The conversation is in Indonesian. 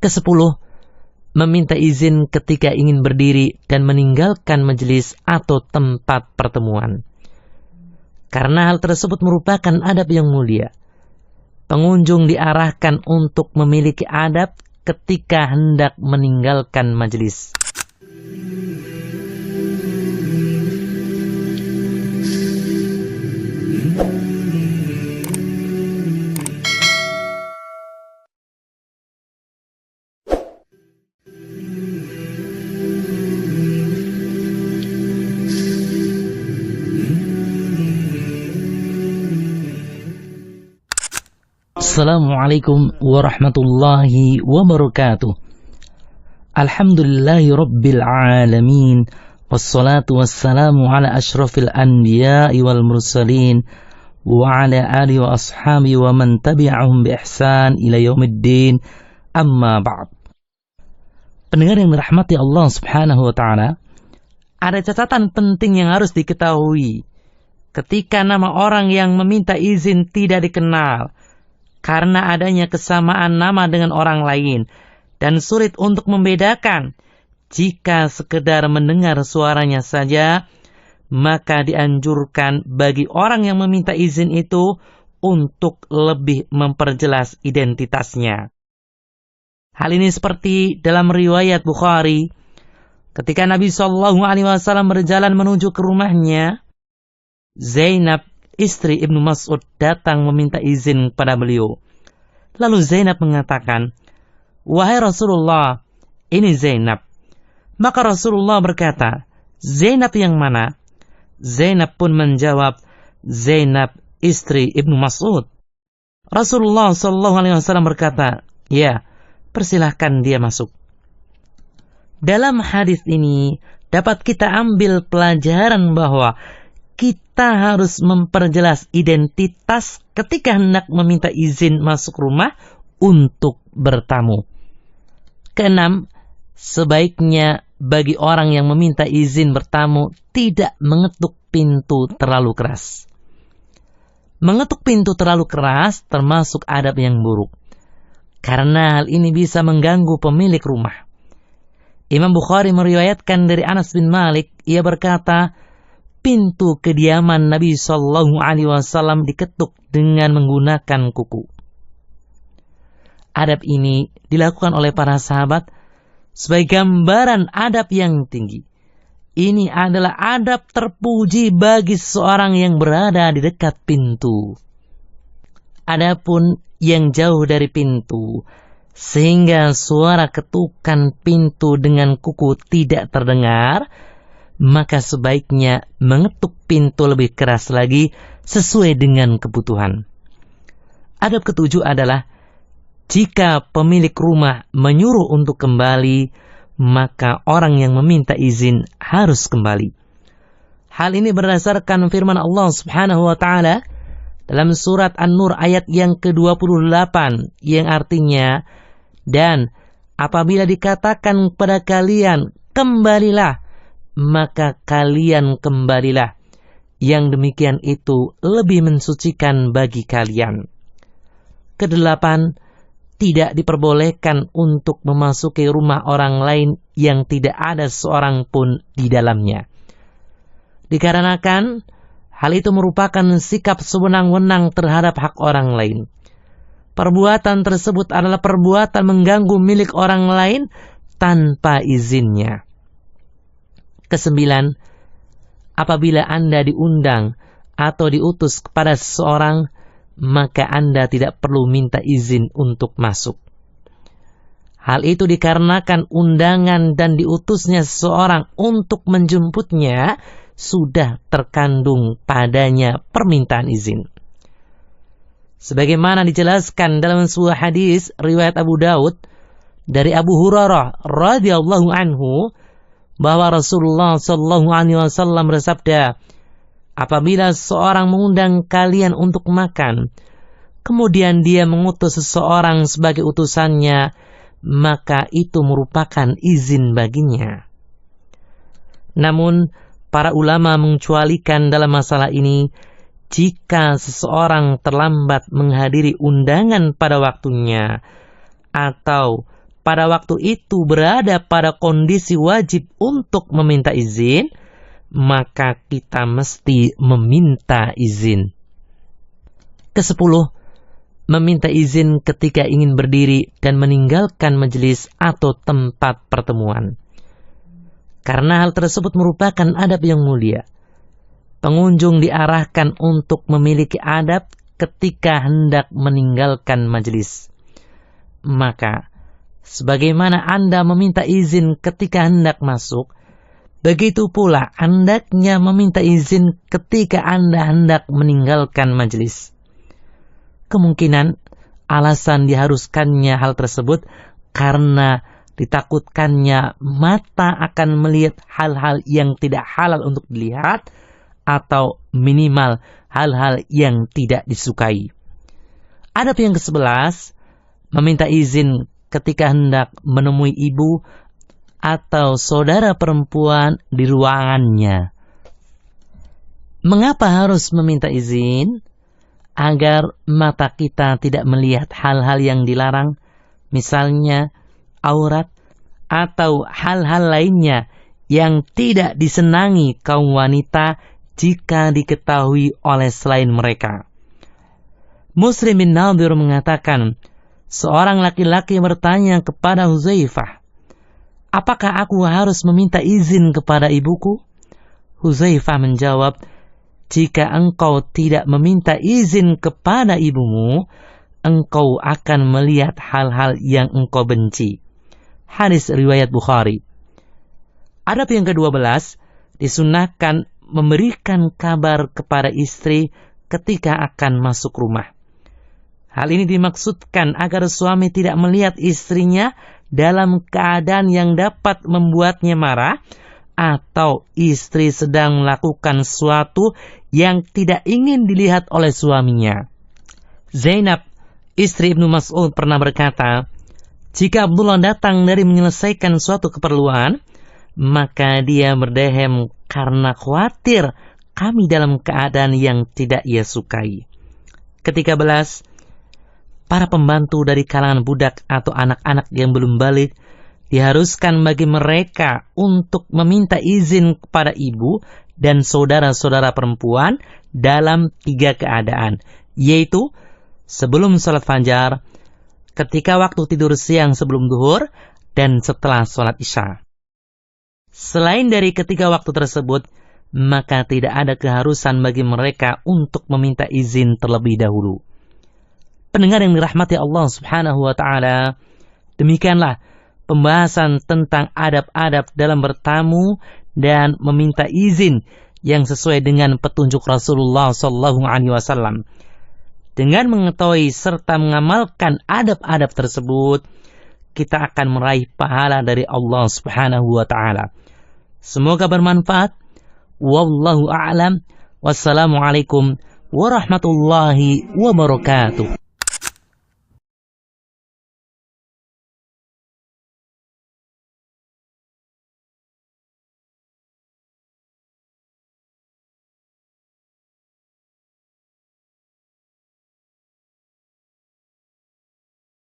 Kesepuluh, meminta izin ketika ingin berdiri dan meninggalkan majelis atau tempat pertemuan. Karena hal tersebut merupakan adab yang mulia, pengunjung diarahkan untuk memiliki adab ketika hendak meninggalkan majelis. Assalamualaikum warahmatullahi wabarakatuh. Alhamdulillahi rabbil alamin. Wassalatu wassalamu ala ashrafil anbiya'i wal mursalin wa ala alihi wa ashabi wa man tabi'ahum bi ihsan ila yaumiddin. Amma ba'd. Pendengar yang dirahmati Allah subhanahu wa ta'ala, ada catatan penting yang harus diketahui ketika nama orang yang meminta izin tidak dikenal, karena adanya kesamaan nama dengan orang lain dan sulit untuk membedakan. Jika sekedar mendengar suaranya saja, maka dianjurkan bagi orang yang meminta izin itu untuk lebih memperjelas identitasnya. Hal ini seperti dalam riwayat Bukhari, ketika Nabi SAW berjalan menuju ke rumahnya, Zainab, istri Ibnu Mas'ud, datang meminta izin kepada beliau. Lalu Zainab mengatakan, "Wahai Rasulullah, ini Zainab." Maka Rasulullah berkata, "Zainab yang mana?" Zainab pun menjawab, "Zainab, istri Ibnu Mas'ud." Rasulullah SAW berkata, "Ya, persilahkan dia masuk." Dalam hadis ini dapat kita ambil pelajaran bahwa kita harus memperjelas identitas ketika hendak meminta izin masuk rumah untuk bertamu. Keenam, sebaiknya bagi orang yang meminta izin bertamu tidak mengetuk pintu terlalu keras. Mengetuk pintu terlalu keras termasuk adab yang buruk, karena hal ini bisa mengganggu pemilik rumah. Imam Bukhari meriwayatkan dari Anas bin Malik, ia berkata, pintu kediaman Nabi SAW diketuk dengan menggunakan kuku. Adab ini dilakukan oleh para sahabat sebagai gambaran adab yang tinggi. Ini adalah adab terpuji bagi seseorang yang berada di dekat pintu. Adapun yang jauh dari pintu, sehingga suara ketukan pintu dengan kuku tidak terdengar, maka sebaiknya mengetuk pintu lebih keras lagi sesuai dengan kebutuhan. Adab ketujuh adalah jika pemilik rumah menyuruh untuk kembali, maka orang yang meminta izin harus kembali. Hal ini berdasarkan firman Allah Subhanahu wa taala dalam surat An-Nur ayat yang ke-28 yang artinya, "Dan apabila dikatakan kepada kalian kembalilah, maka kalian kembalilah. Yang demikian itu lebih mensucikan bagi kalian." Kedelapan, tidak diperbolehkan untuk memasuki rumah orang lain yang tidak ada seorang pun di dalamnya. Dikarenakan hal itu merupakan sikap sewenang-wenang terhadap hak orang lain. Perbuatan tersebut adalah perbuatan mengganggu milik orang lain tanpa izinnya. Kesembilan, apabila Anda diundang atau diutus kepada seseorang, maka Anda tidak perlu minta izin untuk masuk. Hal itu dikarenakan undangan dan diutusnya seseorang untuk menjemputnya sudah terkandung padanya permintaan izin. Sebagaimana dijelaskan dalam sebuah hadis riwayat Abu Daud dari Abu Hurairah radhiyallahu anhu, bahwa Rasulullah SAW bersabda, apabila seorang mengundang kalian untuk makan, kemudian dia mengutus seseorang sebagai utusannya, maka itu merupakan izin baginya. Namun, para ulama mengecualikan dalam masalah ini, jika seseorang terlambat menghadiri undangan pada waktunya, atau pada waktu itu berada pada kondisi wajib untuk meminta izin, maka kita mesti meminta izin. Ke-10, meminta izin ketika ingin berdiri dan meninggalkan majelis atau tempat pertemuan. Karena hal tersebut merupakan adab yang mulia. Pengunjung diarahkan untuk memiliki adab ketika hendak meninggalkan majelis. Maka, sebagaimana Anda meminta izin ketika hendak masuk, begitu pula hendaknya meminta izin ketika Anda hendak meninggalkan majelis. Kemungkinan alasan diharuskannya hal tersebut karena ditakutkannya mata akan melihat hal-hal yang tidak halal untuk dilihat, atau minimal hal-hal yang tidak disukai. Adab yang ke-11, meminta izin ketika hendak menemui ibu atau saudara perempuan di ruangannya. Mengapa harus meminta izin? Agar mata kita tidak melihat hal-hal yang dilarang, misalnya aurat atau hal-hal lainnya yang tidak disenangi kaum wanita jika diketahui oleh selain mereka. Muslim bin Nadir mengatakan, seorang laki-laki bertanya kepada Huzaifah, apakah aku harus meminta izin kepada ibuku? Huzaifah menjawab, jika engkau tidak meminta izin kepada ibumu, engkau akan melihat hal-hal yang engkau benci. Hadis riwayat Bukhari. Adab yang ke-12, disunahkan memberikan kabar kepada istri ketika akan masuk rumah. Hal ini dimaksudkan agar suami tidak melihat istrinya dalam keadaan yang dapat membuatnya marah, atau istri sedang melakukan sesuatu yang tidak ingin dilihat oleh suaminya. Zainab, istri Ibnu Mas'ud, pernah berkata, jika Abdullah datang dari menyelesaikan suatu keperluan, maka dia berdehem karena khawatir kami dalam keadaan yang tidak ia sukai. Ke-13, para pembantu dari kalangan budak atau anak-anak yang belum balik diharuskan bagi mereka untuk meminta izin kepada ibu dan saudara-saudara perempuan dalam 3 keadaan, yaitu sebelum sholat fajar, ketika waktu tidur siang sebelum duhur, dan setelah sholat isya. Selain dari ketiga waktu tersebut, maka tidak ada keharusan bagi mereka untuk meminta izin terlebih dahulu. Pendengar yang dirahmati Allah Subhanahu wa Ta'ala, demikianlah pembahasan tentang adab-adab dalam bertamu dan meminta izin yang sesuai dengan petunjuk Rasulullah Sallallahu Alaihi Wasallam. Dengan mengetahui serta mengamalkan adab-adab tersebut, kita akan meraih pahala dari Allah Subhanahu wa Ta'ala. Semoga bermanfaat. Wallahu a'lam. Wassalamualaikum warahmatullahi wabarakatuh.